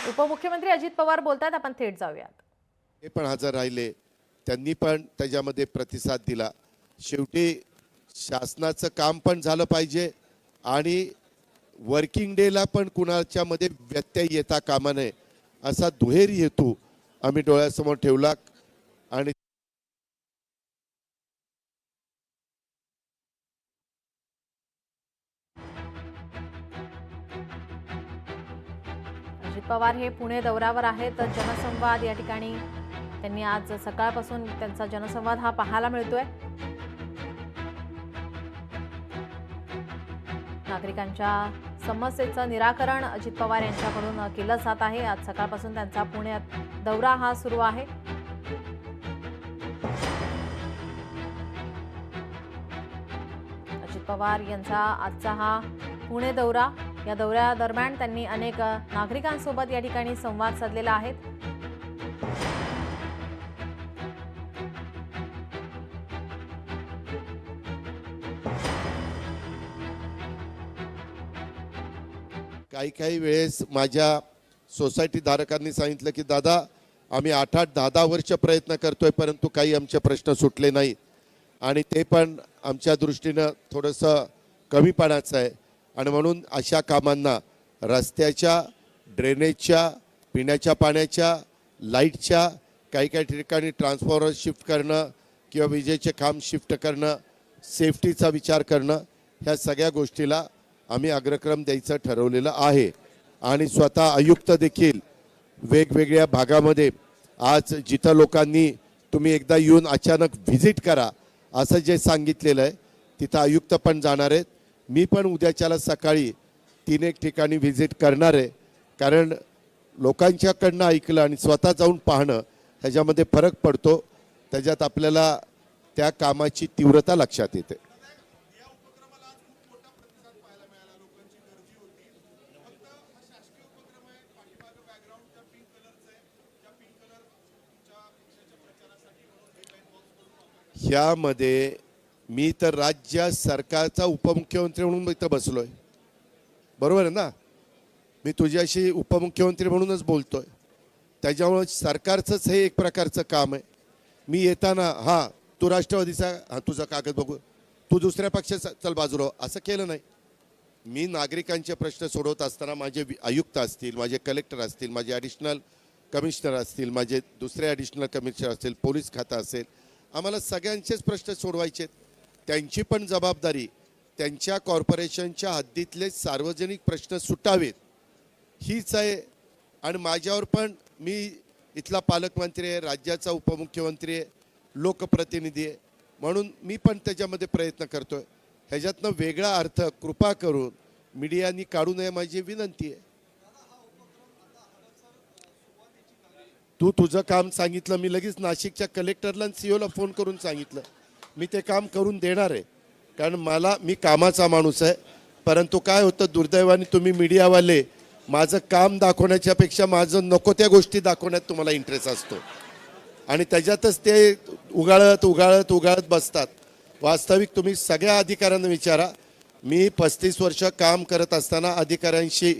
उपमुख्यमंत्री अजित पवार बोलतात, आपण थेट जाऊयात. ते पण हजर राहिले, त्यांनी पण त्याच्यामध्ये प्रतिसाद दिला. शेवटी शासनाचं काम पण झालं पाहिजे आणि वर्किंग डेला पण कुणाच्या मध्ये व्यत्यय येता कामा नये असा दुहेरी हेतू आम्ही डोळ्यासमोर ठेवला. आणि अजित पवार हे पुणे दौऱ्यावर आहेत. जनसंवाद या ठिकाणी त्यांनी आज सकाळपासून त्यांचा जनसंवाद हा पाहायला मिळतोय. नागरिकांच्या समस्येचं निराकरण अजित पवार यांच्याकडून केलं जात आहे. आज सकाळपासून त्यांचा पुण्यात दौरा हा सुरू आहे. अजित पवार यांचा आजचा हा पुणे दौरा, या दौऱ्यादरम्यान त्यांनी अनेक नागरिकांसोबत या ठिकाणी संवाद साधलेला आहे. काही वेळेस माझ्या सोसायटी धारकांनी सांगितलं की दादा आम्ही 8-8, 10-10 वर्ष प्रयत्न करतोय परंतु काही आमचे प्रश्न सुटले नाहीत आणि ते पण आमच्या दृष्टीनं थोडंसं कमीपणाचं आहे. आणि म्हणून अशा कामांना रस्त्याच्या, ड्रेनेजच्या, पिण्याच्या पाण्याच्या, लाईटच्या, काही ठिकाणी ट्रान्सफॉर्मर शिफ्ट करणं किंवा विजेचे खांब शिफ्ट करणं, सेफ्टीचा विचार करणं, ह्या सगळ्या गोष्टीला आम्ही अग्रक्रम द्यायचं ठरवलेलं आहे. आणि स्वतः आयुक्त देखील वेगवेगळ्या भागामध्ये आज जिथं लोकांनी तुम्ही एकदा येऊन अचानक व्हिजिट करा असं जे सांगितलेलं आहे तिथं आयुक्त पण जाणार आहेत. मी पण उद्याच्याला सकाळी 3 ठिकाणी व्हिजिट करणार आहे. कारण लोकांच्याकडनं ऐकलं आणि स्वतः जाऊन पाहणं ह्याच्यामध्ये फरक पडतो. त्याच्यात आपल्याला त्या कामाची तीव्रता लक्षात येते. ह्यामध्ये मी तर राज्य सरकारचा उपमुख्यमंत्री म्हणून इथं बसलोय, बरोबर आहे ना. मी तुझ्याशी उपमुख्यमंत्री म्हणूनच बोलतोय. त्याच्यामुळे सरकारचंच हे एक प्रकारचं काम आहे. मी येताना हां तू राष्ट्रवादीचा, हां तुझा कागद बघू, तू दुसऱ्या पक्षाचा, चल बाजूला, असं केलं नाही. मी नागरिकांचे प्रश्न सोडवत असताना माझे आयुक्त असतील, माझे कलेक्टर असतील, माझे ॲडिशनल कमिशनर असतील, माझे दुसरे ॲडिशनल कमिशनर असतील, पोलीस खातं असेल, आम्हाला सगळ्यांचेच प्रश्न सोडवायचे. त्यांची पण जबाबदारी त्यांच्या कॉर्पोरेशनच्या हद्दीतले सार्वजनिक प्रश्न सुटावेत हीच आहे. आणि माझ्यावर पण, मी इथला पालकमंत्री आहे, राज्याचा उपमुख्यमंत्री आहे, लोकप्रतिनिधी आहे, म्हणून मी पण त्याच्यामध्ये प्रयत्न करतोय. ह्याच्यातनं वेगळा अर्थ कृपा करून मीडियानी काढू नये माझी विनंती आहे. तू तुझं काम सांगितलं, मी लगेच नाशिकच्या कलेक्टरला आणि सीओला फोन करून सांगितलं मी ते काम करून देणार आहे. कारण मी कामाचा माणूस आहे. परंतु काय होतं, दुर्दैवाने तुम्ही मीडियावाले माझं काम दाखवण्याच्या माझं नको त्या गोष्टी दाखवण्यात तुम्हाला इंटरेस्ट असतो आणि त्याच्यातच ते उगाळत बसतात. वास्तविक तुम्ही सगळ्या अधिकाऱ्यांना विचारा. मी 35 वर्ष काम करत असताना अधिकाऱ्यांशी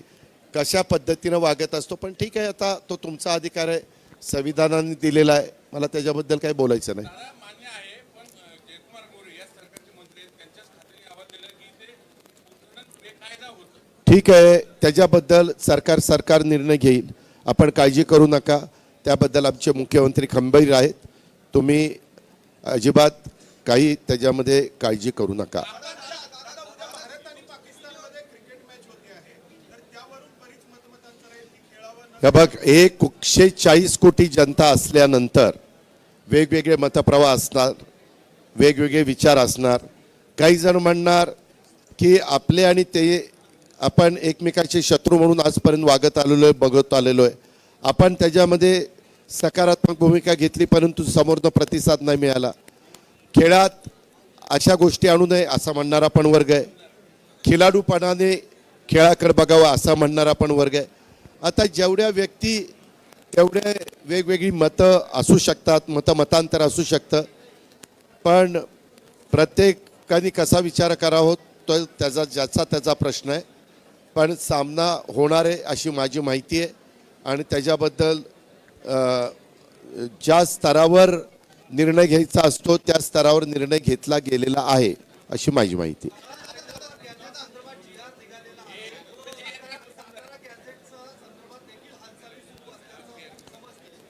कशा पद्धतीनं वागत असतो. पण ठीक आहे, आता तो तुमचा अधिकार आहे, संविधानाने दिलेला आहे, मला त्याच्याबद्दल काही बोलायचं नाही. ठीक आहे, त्याच्याबद्दल सरकार निर्णय घेईल, आपण काळजी करू नका. त्याबद्दल आमचे मुख्यमंत्री खंबीर आहेत. तुम्ही अजिबात काही त्याच्यामध्ये काळजी करू नका. हे बघ, 140 कोटी जनता असल्यानंतर वेगवेगळे मतप्रवाह असणार, वेगवेगळे विचार असणार. काही जण म्हणणार की आपले आणि ते आपण एकमेकाचे शत्रू म्हणून आजपर्यंत वागत आलेलो आहे, बघत आलेलो आहे. आपण त्याच्यामध्ये सकारात्मक भूमिका घेतली परंतु समोरनं प्रतिसाद नाही मिळाला. खेळात अशा गोष्टी आणू नये असा म्हणणारा पण वर्ग आहे. खिलाडूपणाने खेळाकडे बघावा असा म्हणणारा पण वर्ग आहे. आता जेवढ्या व्यक्ती तेवढे वेगवेगळी मतं असू शकतात, मतांतर असू शकतं, पण प्रत्येकाने कसा विचार करावा तो ज्याचा त्याचा प्रश्न आहे. पण सामना होणार आहे अशी माझी माहिती आहे आणि त्याच्याबद्दल ज्या स्तरावर निर्णय घ्यायचा असतो त्या स्तरावर निर्णय घेतला गेलेला आहे अशी माझी माहिती.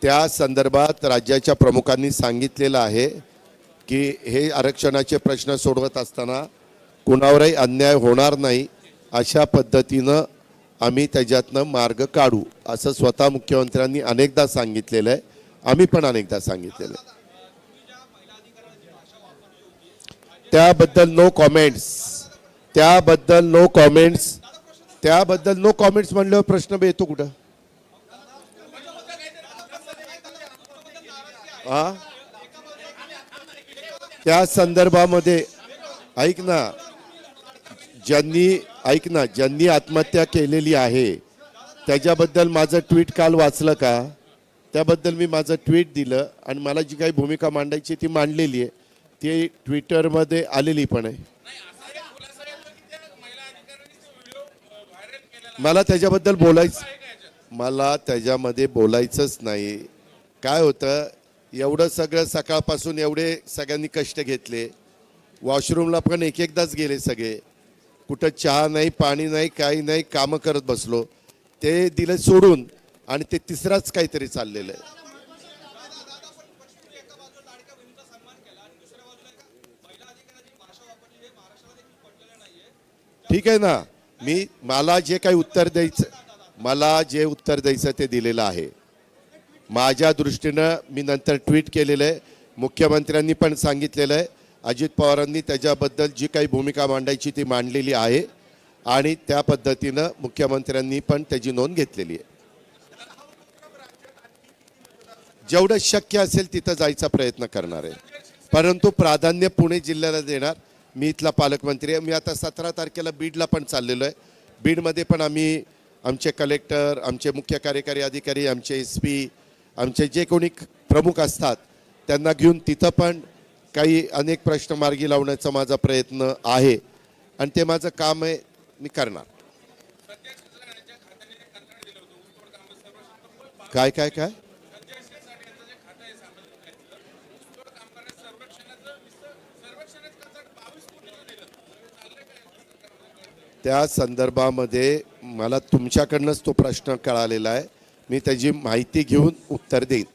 त्या संदर्भात राज्याच्या प्रमुखांनी सांगितलेलं आहे की हे आरक्षणाचे प्रश्न सोडवत असताना कुणावरही अन्याय होणार नाही अशा पद्धतीनं आम्ही त्याच्यातनं मार्ग काढू असं स्वतः मुख्यमंत्र्यांनी अनेकदा सांगितलेलं आहे. आम्ही पण अनेकदा सांगितलेलं आहे. त्याबद्दल नो कॉमेंट्स. त्याबद्दल नो कॉमेंट्स. त्याबद्दल नो कॉमेंट्स म्हणल्यावर प्रश्न येतो कुठं? हा, त्या संदर्भामध्ये ऐक ना, ज्यांनी आत्महत्या केलेली आहे त्याच्याबद्दल माझं ट्विट काल वाचलं का? त्याबद्दल मी माझं ट्विट दिलं आणि मला जी काही भूमिका मांडायची ती मांडलेली आहे, ती ट्विटरमध्ये आलेली पण आहे. मला त्याच्यामध्ये बोलायचंच नाही. काय होतं, एवढं सगळं सकाळपासून एवढे सगळ्यांनी कष्ट घेतले, वॉशरूमला पण एकदाच गेले सगळे, कुठं चहा नाही पाणी नाही काही नाही, कामं करत बसलो, ते दिलं सोडून आणि ते तिसराच काहीतरी चाललेलं आहे. ठीक आहे ना, मला जे उत्तर द्यायचं ते दिलेलं आहे. माझ्या दृष्टीनं मी नंतर ट्विट केलेलं आहे. मुख्यमंत्र्यांनी पण सांगितलेलं आहे, अजित पवारांनी त्याच्याबद्दल जी काही भूमिका मांडायची ती मांडलेली आहे आणि त्या पद्धतीनं मुख्यमंत्र्यांनी पण त्याची नोंद घेतलेली आहे. जेवढं शक्य असेल तिथं जायचा प्रयत्न करणार आहे, परंतु प्राधान्य पुणे जिल्ह्याला देणार. मी इथला पालकमंत्री आहे. मी आता 17 तारखेला बीडला पण चाललेलो आहे. बीडमध्ये पण आम्ही आमचे कलेक्टर, आमचे मुख्य कार्यकारी अधिकारी, आमचे SP, आमचे जे कोणी प्रमुख असतात त्यांना घेऊन तिथं पण काही अनेक प्रश्न मार्गी लावण्याचा माझा प्रयत्न आहे आणि ते माझं काम आहे, मी करणार. काय काय काय त्या संदर्भामध्ये मला तुमच्याकडनंच तो प्रश्न कळालेला आहे. मी त्याची माहिती घेऊन उत्तर देईन.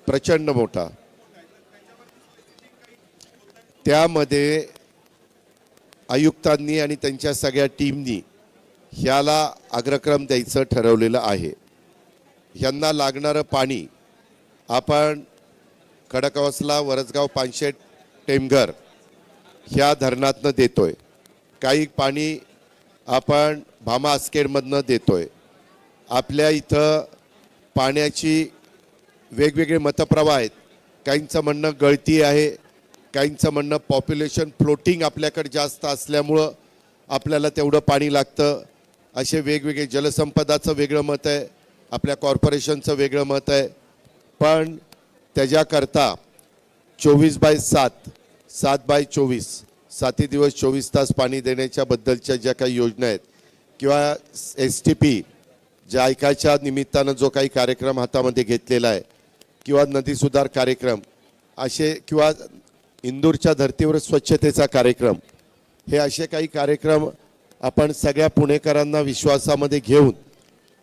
प्रचंड मोठा. त्यामध्ये आयुक्तांनी आणि त्यांच्या सगळ्या टीमनी ह्याला अग्रक्रम द्यायचं ठरवलेलं आहे. ह्यांना लागणारं पाणी आपण खडकवासला, वरसगाव, पानशेत, टेमघर ह्या धरणातनं देतोय. काही पाणी आपण भामा आसखेडमधनं देतोय. आपल्या इथं पाण्याची वेगवेगळे मतप्रवाह आहेत. काहींचं म्हणणं गळती आहे, काहींचं म्हणणं पॉप्युलेशन फ्लोटिंग आपल्याकडे जास्त असल्यामुळं आपल्याला तेवढं पाणी लागतं. असे वेगवेगळे, जलसंपदाचं वेगळं मत आहे, आपल्या कॉर्पोरेशनचं वेगळं मत आहे. पण त्याच्याकरता 24/7, 7/24, 7 दिवस 24 तास पाणी देण्याच्या बद्दलच्या ज्या काही योजना आहेत किंवा STP ज्या ऐकायच्या निमित्तानं जो काही कार्यक्रम हातामध्ये घेतलेला आहे किंवा नदी सुधार कार्यक्रम असे, किंवा इंदूरच्या धर्तीवर स्वच्छतेचा कार्यक्रम, हे असे काही कार्यक्रम आपण सगळ्या पुणेकरांना विश्वासामध्ये घेऊन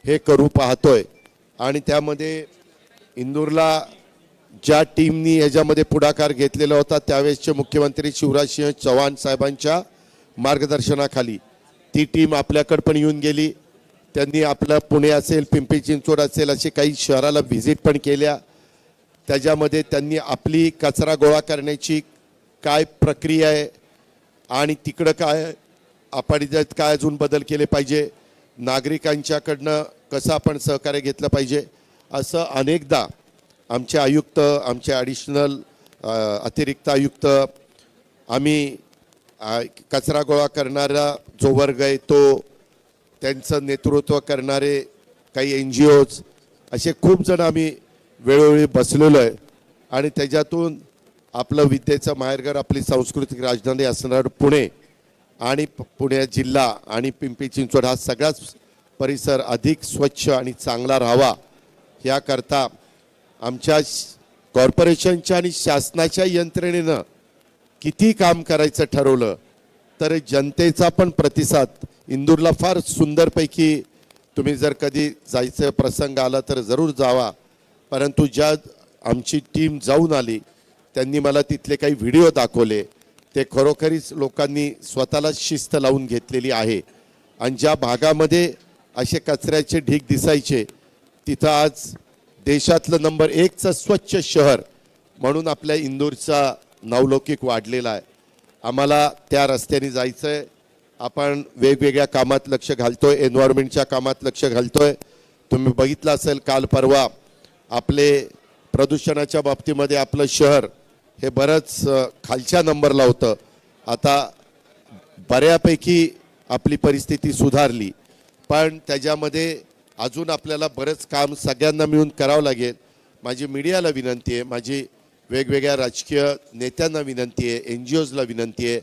हे करू पाहतोय. आणि त्यामध्ये इंदूरला ज्या टीमनी याच्यामध्ये पुढाकार घेतलेला होता त्यावेळेसचे मुख्यमंत्री शिवराजसिंह चौहान साहेबांच्या मार्गदर्शनाखाली ती टीम आपल्याकडे पण येऊन गेली. त्यांनी आपलं पुणे असेल, पिंपरी चिंचवड असेल, असे काही शहराला व्हिजिट पण केल्या. त्याच्यामध्ये त्यांनी आपली कचरा गोळा करण्याची काय प्रक्रिया आहे आणि तिकडं काय आपण त्यात काय अजून बदल केले पाहिजे, नागरिकांच्याकडनं कसं आपण सहकार्य घेतलं पाहिजे, असं अनेकदा आमचे आयुक्त, आमचे ॲडिशनल अतिरिक्त आयुक्त, आम्ही कचरा गोळा करणारा जो वर्ग आहे तो, त्यांचं नेतृत्व करणारे काही NGOज, असे खूप जण आम्ही वेळोवेळी बसलेलो आहे. आणि त्याच्यातून आपलं विद्येचं माहेरघर, आपली सांस्कृतिक राजधानी असणारं पुणे आणि पुणे जिल्हा आणि पिंपरी चिंचवड हा सगळाच परिसर अधिक स्वच्छ आणि चांगला राहावा याकरता आमच्या कॉर्पोरेशनच्या आणि शासनाच्या यंत्रणेनं किती काम करायचं ठरवलं तर जनतेचा पण प्रतिसाद इंदूरला फार सुंदरपैकी तुम्ही जर कधी जायचं प्रसंग आला तर जरूर जावा. परंतु ज्या आमची टीम जाऊन आली त्यांनी मला तिथले काही व्हिडिओ दाखवले ते खरोखरीच लोकांनी स्वतःला शिस्त लावून घेतलेली आहे. आणि ज्या भागामध्ये असे कचऱ्याचे ढीग दिसायचे तिथं आज देशातलं नंबर 1चं स्वच्छ शहर म्हणून आपल्या इंदूरचा नावलौकिक वाढलेला आहे. आम्हाला त्या रस्त्याने जायचं आहे. आपण वेगवेगळ्या कामात लक्ष घालतोय, एन्व्हायरमेंटच्या कामात लक्ष घालतोय. तुम्ही बघितलं असेल काल परवा आपले प्रदूषणाच्या बाबतीमध्ये आपलं शहर हे बरंच खालच्या नंबरला होतं. आता बऱ्यापैकी आपली परिस्थिती सुधारली, पण त्याच्यामध्ये अजून आपल्याला बरंच काम सगळ्यांना मिळून करावं लागेल. माझी मीडियाला विनंती आहे, माझी वेगवेगळ्या राजकीय नेत्यांना विनंती आहे, NGOजला विनंती आहे,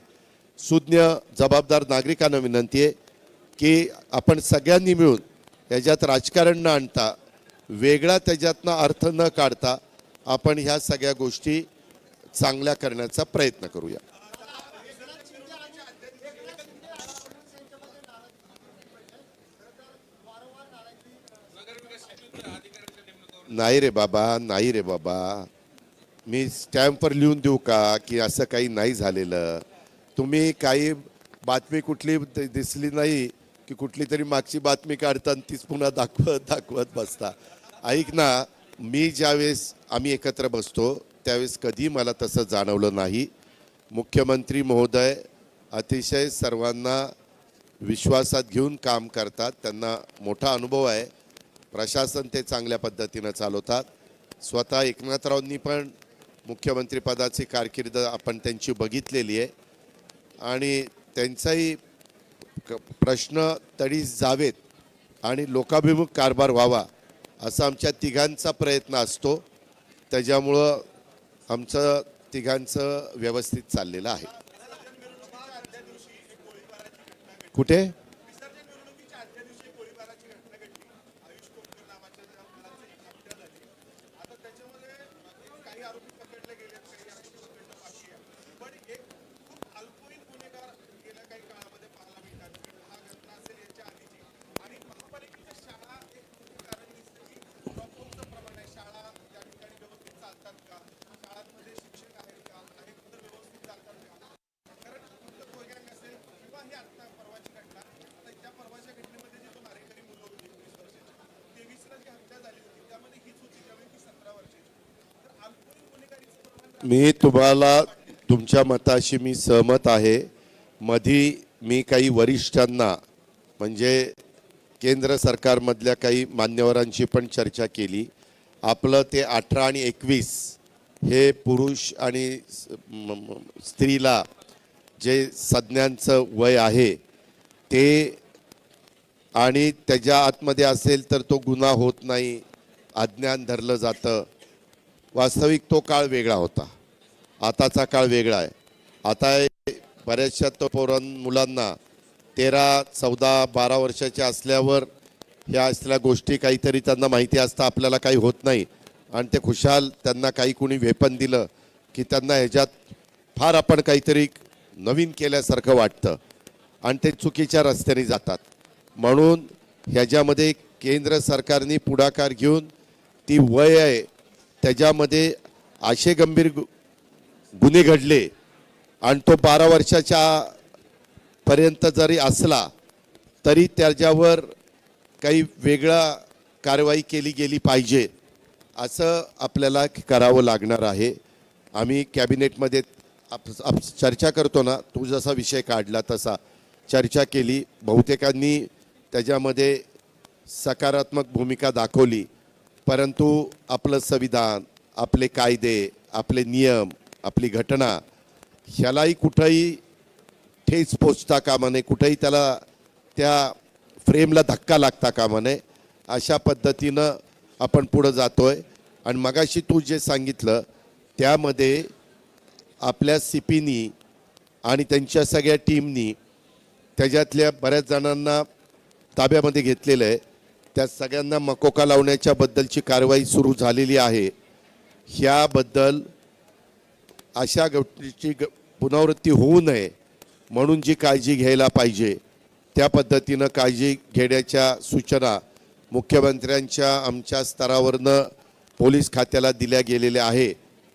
सुज्ञ जबाबदार नागरिकांना विनंती आहे की आपण सगळ्यांनी मिळून याच्यात राजकारण न आणता वेगळा त्याच्यातनं अर्थ न काढता आपण ह्या सगळ्या गोष्टी चांगल्या करण्याचा प्रयत्न करूया. नाही रे बाबा, नाही रे बाबा, मी स्टॅम्पवर लिहून देऊ का की असं काही नाही झालेलं. तुम्ही काही बातमी कुठली दिसली नाही की कुठली तरी मागची बातमी काढता आणि तीच पुन्हा दाखवत बसता. ऐक ना, मी ज्यावेळेस आम्ही एकत्र बसतो त्यावेळेस कधी मला तसं जाणवलं नाही. मुख्यमंत्री महोदय अतिशय सर्वांना विश्वासात घेऊन काम करतात, त्यांना मोठा अनुभव आहे. प्रशासन ते चांगल्या पद्धतीनं चालवतात. स्वतः एकनाथरावांनी पण मुख्यमंत्रीपदाची कारकीर्द आपण त्यांची बघितलेली आहे आणि त्यांचाही प्रश्न तडीस जावेत आणि लोकाभिमुख कारभार व्हावा असा आमच्या तिघांचा प्रयत्न असतो. त्याच्यामुळं आमचं तिघांचं व्यवस्थित चाललेलं आहे. कुठे? मी तुम्हाला तुमच्या मताशी मी सहमत आहे. मधी मी काही वरिष्ठांना म्हणजे केंद्र सरकारमधल्या काही मान्यवरांची पण चर्चा केली. आपलं ते 18 आणि 21 हे पुरुष आणि स्त्रीला जे संज्ञांचं वय आहे ते आणि त्याच्या आतमध्ये असेल तर तो गुन्हा होत नाही, अज्ञान धरलं जातं. वास्तविक तो काळ वेगळा होता, आताचा काळ वेगळा आहे. आता बऱ्याचशा तो मुलांना 13, 14, 12 वर्षाच्या असल्यावर ह्या असल्या गोष्टी काहीतरी त्यांना माहिती असतं, आपल्याला काही होत नाही आणि ते खुशाल त्यांना काही कुणी वेपन दिलं की त्यांना ह्याच्यात फार आपण काहीतरी नवीन केल्यासारखं वाटतं आणि ते चुकीच्या रस्त्याने जातात. म्हणून ह्याच्यामध्ये केंद्र सरकारने पुढाकार घेऊन ती वय आहे त्याच्यामध्ये असे गंभीर गुन्हे घडले आणि तो 12 वर्षाच्या पर्यंत जरी असला तरी त्याच्यावर काही वेगळा कारवाई केली गेली पाहिजे असं आपल्याला करावं लागणार आहे. आम्ही कॅबिनेटमध्ये चर्चा करतो ना, तू जसा विषय काढला तसा चर्चा केली. बहुतेकांनी त्याच्यामध्ये सकारात्मक भूमिका दाखवली, परंतु आपलं संविधान, आपले कायदे, आपले नियम, आपली घटना ह्यालाही कुठंही ठेच पोचता कामा नये, कुठंही त्याला त्या फ्रेमला धक्का लागता कामा नये. अशा पद्धतीनं आपण पुढं जातोय. आणि मगाशी तू जे सांगितलं त्यामध्ये आपल्या CPनी आणि त्यांच्या सगळ्या टीमनी त्याच्यातल्या बऱ्याच जणांना ताब्यामध्ये घेतलेलं आहे. त्या सगळ्यांना मकोका लावण्याच्या बद्दलची कारवाई सुरू झालेली आहे. ह्याबद्दल अशा गोष्टीची पुनरावृत्ती होऊ नये म्हणून जी काळजी घ्यायला पाहिजे त्या पद्धतीनं काळजी घेण्याच्या सूचना मुख्यमंत्र्यांच्या आमच्या स्तरावरनं पोलीस खात्याला दिल्या गेलेल्या आहे.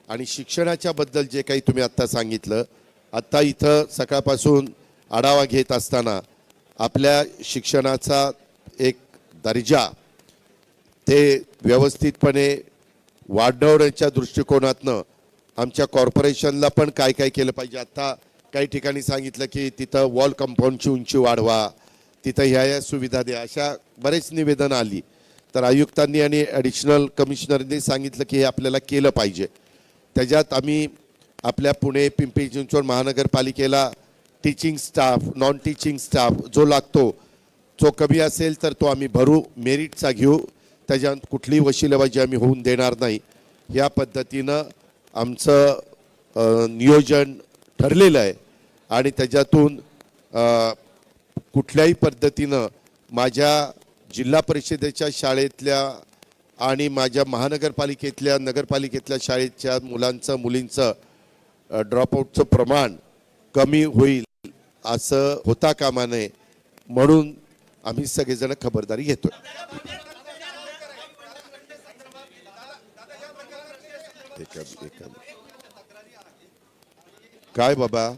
आणि शिक्षणाच्या बद्दल जे काही तुम्ही आत्ता सांगितलं, आत्ता इथं सकाळपासून आढावा घेत असताना आपल्या शिक्षणाचा एक दर्जा ते व्यवस्थितपणे वाढवण्याच्या दृष्टिकोनातनं आमच्या कॉर्पोरेशनला पण काय काय केलं पाहिजे. आत्ता काही ठिकाणी सांगितलं की तिथं वॉल कंपाऊंडची उंची वाढवा, तिथं ह्या सुविधा द्या, अशा बरेच निवेदन आली. तर आयुक्तांनी आणि ॲडिशनल कमिशनरनी सांगितलं की हे आपल्याला केलं पाहिजे. त्याच्यात आम्ही आपल्या पुणे पिंपरी चिंचवड महानगरपालिकेला teaching staff, non teaching staff जो लागतो जो कमी असेल तर तो आम्ही भरू, मेरिटचा घेऊ, त्याच्यात कुठलीही वशिलेबाजी आम्ही होऊन देणार नाही. या पद्धतीनं आमचं नियोजन ठरलेलं आहे. आणि त्याच्यातून कुठल्याही पद्धतीनं माझ्या जिल्हा परिषदेच्या शाळेतल्या आणि माझ्या महानगरपालिकेतल्या नगरपालिकेतल्या शाळेच्या मुलांचं मुलींचं ड्रॉपआउटचं प्रमाण कमी होईल असं होता कामा नये म्हणून आम्ही सगळेजण खबरदारी घेतोय. काय बाबा,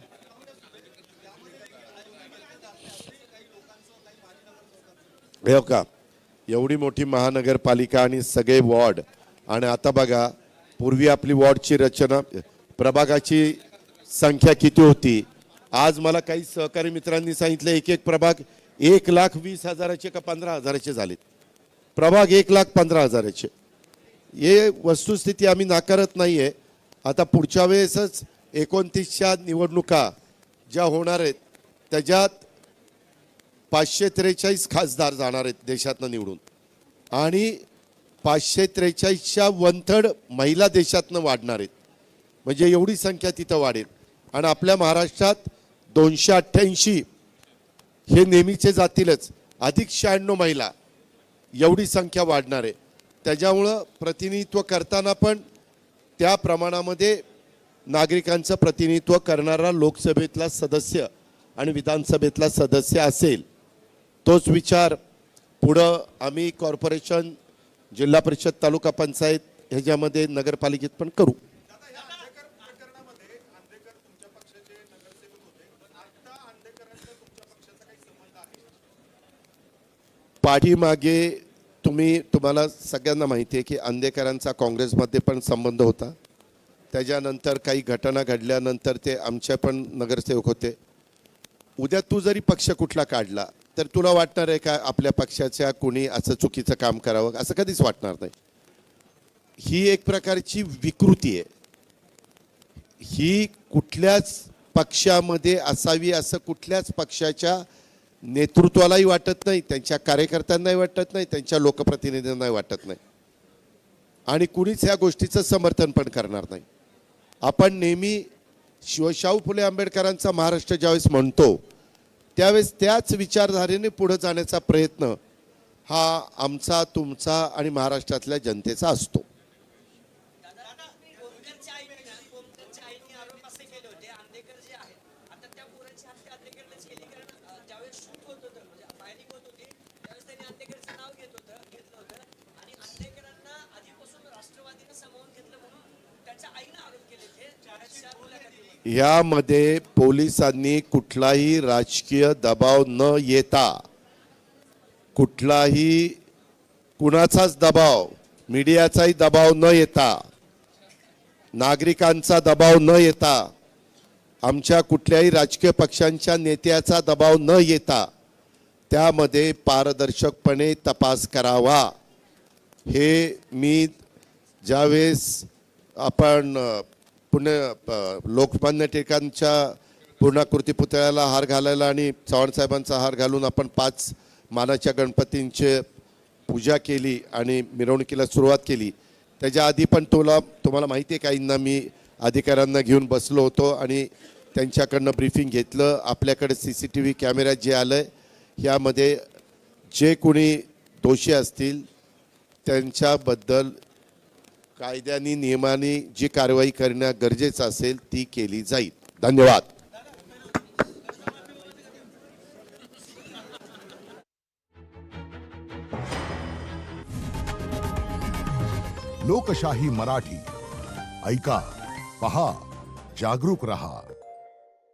हे का एवढी मोठी महानगरपालिका आणि सगळे वॉर्ड, आणि आता बघा पूर्वी आपली वॉर्डची रचना प्रभागाची संख्या किती होती. आज मला काही सहकारी मित्रांनी सांगितलं एक एक प्रभाग 1,20,000 का 15,000 झालेत. प्रभाग 1,15,000. हे वस्तुस्थिती आम्ही नाकारत नाहीये. आता पुढच्या वेळेसच 29च्या निवडणुका ज्या होणार आहेत त्याच्यात 543 खासदार जाणार आहेत देशातनं निवडून, आणि 543च्या 1/3 महिला देशातनं वाढणार आहेत. म्हणजे एवढी संख्या तिथं वाढेल. आणि आपल्या महाराष्ट्रात 288 हे नेहमीचे जातीलच, अधिक 96 महिला, एवढी संख्या वाढणार आहे. त्याच्यामुळं प्रतिनिधित्व करताना पण त्या प्रमाणामध्ये नागरिकांचं प्रतिनिधित्व करणारा लोकसभेतला सदस्य आणि विधानसभेतला सदस्य असेल. तोच विचार पुढं आम्ही कॉर्पोरेशन, जिल्हा परिषद, तालुका पंचायत ह्याच्यामध्ये नगरपालिकेत पण करू. पाठीमागे तुम्हाला सगळ्यांना माहिती आहे की अंधेकरांचा काँग्रेसमध्ये पण संबंध होता. त्याच्यानंतर काही घटना घडल्यानंतर ते आमचे पण नगरसेवक होते. उद्या तू जरी पक्ष कुठला काढला तर तुला वाटणार आहे का आपल्या पक्षाच्या कोणी असं चुकीचं काम करावं? असं कधीच वाटणार नाही. ही एक प्रकारची विकृती आहे. ही कुठल्याच पक्षामध्ये असावी असं कुठल्याच पक्षाच्या नेतृत्वालाही वाटत नाही, त्यांच्या कार्यकर्त्यांनाही वाटत नाही, त्यांच्या लोकप्रतिनिधींनाही वाटत नाही, आणि कुणीच ह्या गोष्टीचं समर्थन पण करणार नाही. आपण नेहमी शिवशाहू फुले आंबेडकरांचा महाराष्ट्र ज्यावेळेस म्हणतो त्यावेळेस त्याच विचारधारेने पुढे जाण्याचा प्रयत्न हा आमचा, तुमचा आणि महाराष्ट्रातल्या जनतेचा असतो. यामध्ये पोलिसांनी कुठलाही राजकीय दबाव न येता, कुठलाही कुणाचाच दबाव, मीडियाचाही दबाव न येता, नागरिकांचा दबाव न येता, आमच्या कुठल्याही राजकीय पक्षांच्या नेत्याचा दबाव न येता त्यामध्ये पारदर्शकपणे तपास करावा. हे मी ज्यावेळेस आपण लोकमान्य टिळकांच्या पूर्णाकृती पुतळ्याला हार घालायला आणि चव्हाण साहेबांचा हार घालून आपण 5 मानाच्या गणपतींची पूजा केली आणि मिरवणुकीला सुरुवात केली, त्याच्या आधी पण तुम्हाला माहिती आहे काहींना मी अधिकाऱ्यांना घेऊन बसलो होतो आणि त्यांच्याकडनं ब्रीफिंग घेतलं. आपल्याकडे CCTV कॅमेरा जे आलं यामध्ये जे कोणी दोषी असतील त्यांच्याबद्दल कायद्याने नियमाने जी कारवाई करणं गरजेचं असेल ती केली जाईल. धन्यवाद. लोकशाही मराठी ऐका, पहा, जागरूक रहा.